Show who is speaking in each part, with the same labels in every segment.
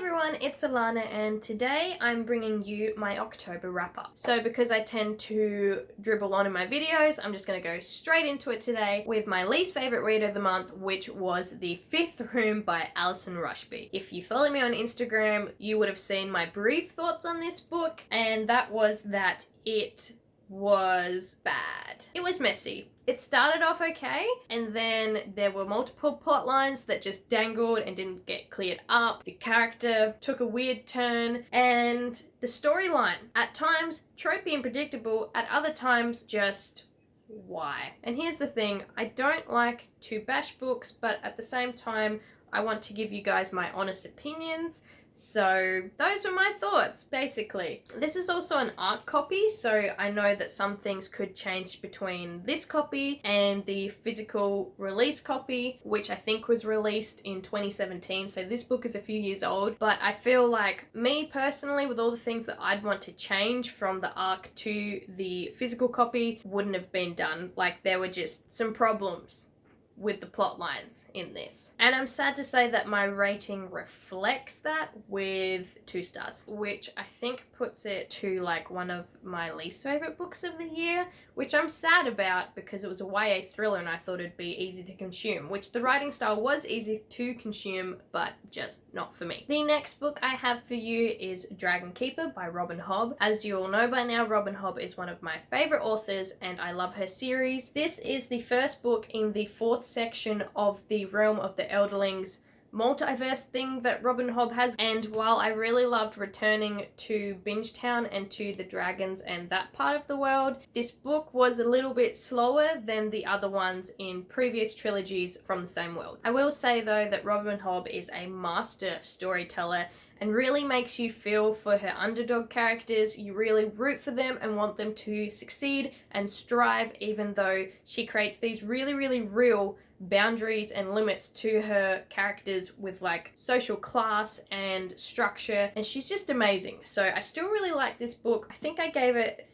Speaker 1: everyone, it's Alana and today I'm bringing you my October wrap-up. So because I tend to dribble on in my videos, I'm just going to go straight into it today with my least favourite read of the month, which was The Fifth Room by Alison Rushby. If you follow me on Instagram, you would have seen my brief thoughts on this book, and that was that it was bad. It was messy. It started off okay, and then there were multiple plot lines that just dangled and didn't get cleared up. The character took a weird turn, and the storyline, at times tropey and predictable, at other times just why? And here's the thing, I don't like to bash books, but at the same time, I want to give you guys my honest opinions. So those were my thoughts, basically. This is also an ARC copy, so I know that some things could change between this copy and the physical release copy, which I think was released in 2017, so this book is a few years old. But I feel like, me personally, with all the things that I'd want to change from the ARC to the physical copy, wouldn't have been done. Like, there were just some problems with the plot lines in this. And I'm sad to say that my rating reflects that with 2 stars, which I think puts it to like one of my least favorite books of the year, which I'm sad about because it was a YA thriller and I thought it'd be easy to consume, which the writing style was easy to consume, but just not for me. The next book I have for you is Dragon Keeper by Robin Hobb. As you all know by now, Robin Hobb is one of my favorite authors and I love her series. This is the first book in the 4th section of the Realm of the Elderlings multiverse thing that Robin Hobb has, and while I really loved returning to Bingetown and to the dragons and that part of the world, this book was a little bit slower than the other ones in previous trilogies from the same world. I will say though that Robin Hobb is a master storyteller and really makes you feel for her underdog characters. You really root for them and want them to succeed and strive, even though she creates these really real boundaries and limits to her characters with like social class and structure, and she's just amazing. So I still really like this book. I think I gave it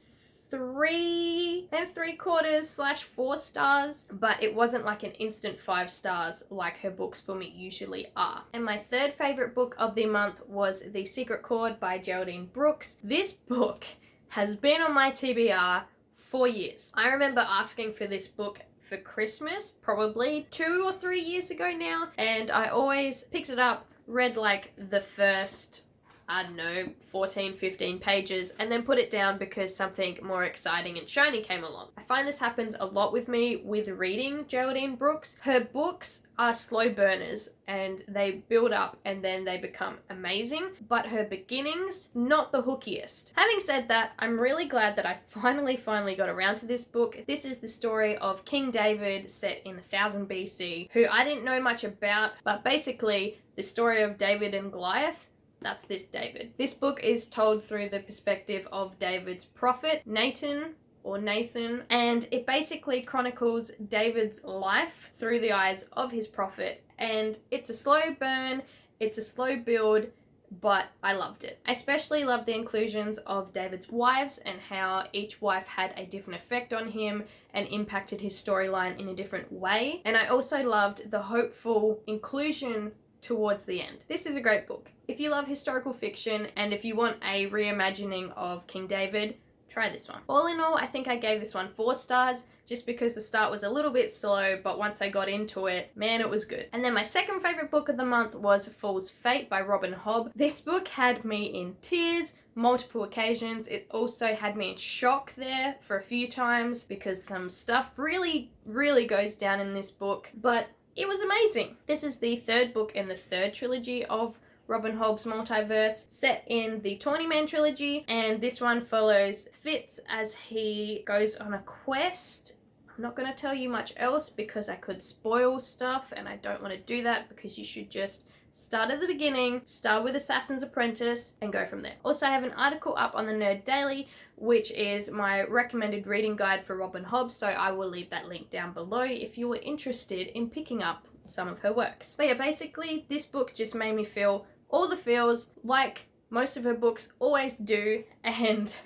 Speaker 1: 3.75/4 stars, but it wasn't like an instant 5 stars like her books for me usually are. And my third favorite book of the month was The Secret Chord by Geraldine Brooks. This book has been on my TBR for years. I remember asking for this book for Christmas, probably 2 or 3 years ago now, and I always picked it up, read like the first, I don't know, 14, 15 pages, and then put it down because something more exciting and shiny came along. I find this happens a lot with me with reading Geraldine Brooks. Her books are slow burners and they build up and then they become amazing, but her beginnings, not the hookiest. Having said that, I'm really glad that I finally got around to this book. This is the story of King David set in 1000 BC, who I didn't know much about, but basically the story of David and Goliath. That's this David. This book is told through the perspective of David's prophet, Nathan, and it basically chronicles David's life through the eyes of his prophet. And it's a slow burn, it's a slow build, but I loved it. I especially loved the inclusions of David's wives and how each wife had a different effect on him and impacted his storyline in a different way. And I also loved the hopeful inclusion towards the end. This is a great book. If you love historical fiction and if you want a reimagining of King David, try this one. All in all, I think I gave this one 4 stars just because the start was a little bit slow, but once I got into it, man, it was good. And then my second favorite book of the month was Fool's Fate by Robin Hobb. This book had me in tears multiple occasions. It also had me in shock there for a few times because some stuff really goes down in this book, but it was amazing. This is the 3rd book in the 3rd trilogy of Robin Hobb's multiverse, set in the Tawny Man trilogy, and this one follows Fitz as he goes on a quest. I'm not going to tell you much else because I could spoil stuff and I don't want to do that, because you should just start at the beginning, start with Assassin's Apprentice, and go from there. Also, I have an article up on the Nerd Daily, which is my recommended reading guide for Robin Hobb, so I will leave that link down below if you were interested in picking up some of her works. But yeah, basically, this book just made me feel all the feels, like most of her books always do, and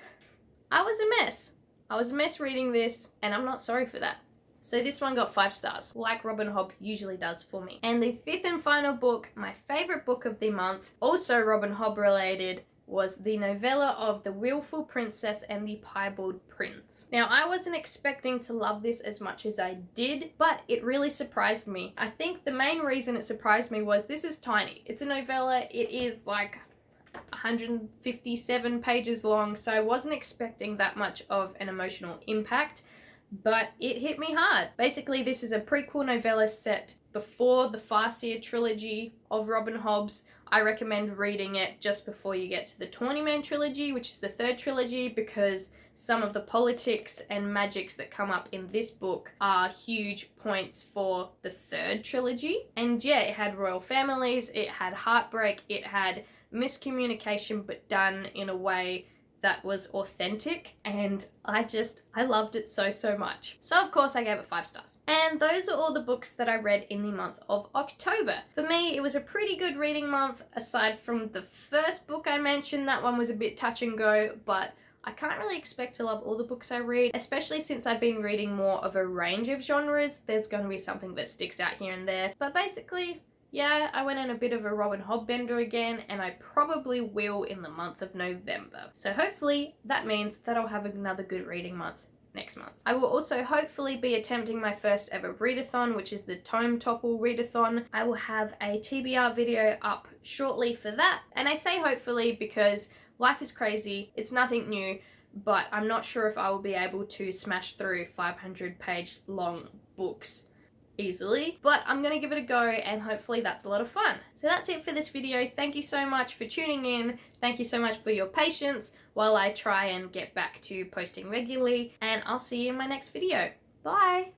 Speaker 1: I was a mess. I was a mess reading this, and I'm not sorry for that. So this one got 5 stars, like Robin Hobb usually does for me. And the 5th and final book, my favorite book of the month, also Robin Hobb related, was the novella of The Willful Princess and the Piebald Prince. Now, I wasn't expecting to love this as much as I did, but it really surprised me. I think the main reason it surprised me was this is tiny. It's a novella. It is like 157 pages long, so I wasn't expecting that much of an emotional impact, but it hit me hard. Basically, this is a prequel novella set before the Farseer trilogy of Robin Hobb's. I recommend reading it just before you get to the Tawny trilogy, which is the 3rd trilogy, because some of the politics and magics that come up in this book are huge points for the 3rd trilogy. And yeah, it had royal families, it had heartbreak, it had miscommunication, but done in a way that was authentic, and I loved it so much. So of course I gave it 5 stars. And those are all the books that I read in the month of October. For me, it was a pretty good reading month, aside from the first book I mentioned. That one was a bit touch and go, but I can't really expect to love all the books I read, especially since I've been reading more of a range of genres. There's going to be something that sticks out here and there, but basically, yeah, I went on a bit of a Robin Hobb bender again, and I probably will in the month of November. So hopefully that means that I'll have another good reading month next month. I will also hopefully be attempting my first ever readathon, which is the Tome Topple readathon. I will have a TBR video up shortly for that. And I say hopefully because life is crazy, it's nothing new, but I'm not sure if I will be able to smash through 500-page long books easily, but I'm gonna give it a go, and hopefully that's a lot of fun. So that's it for this video. Thank you so much for tuning in. Thank you so much for your patience while I try and get back to posting regularly, and I'll see you in my next video. Bye!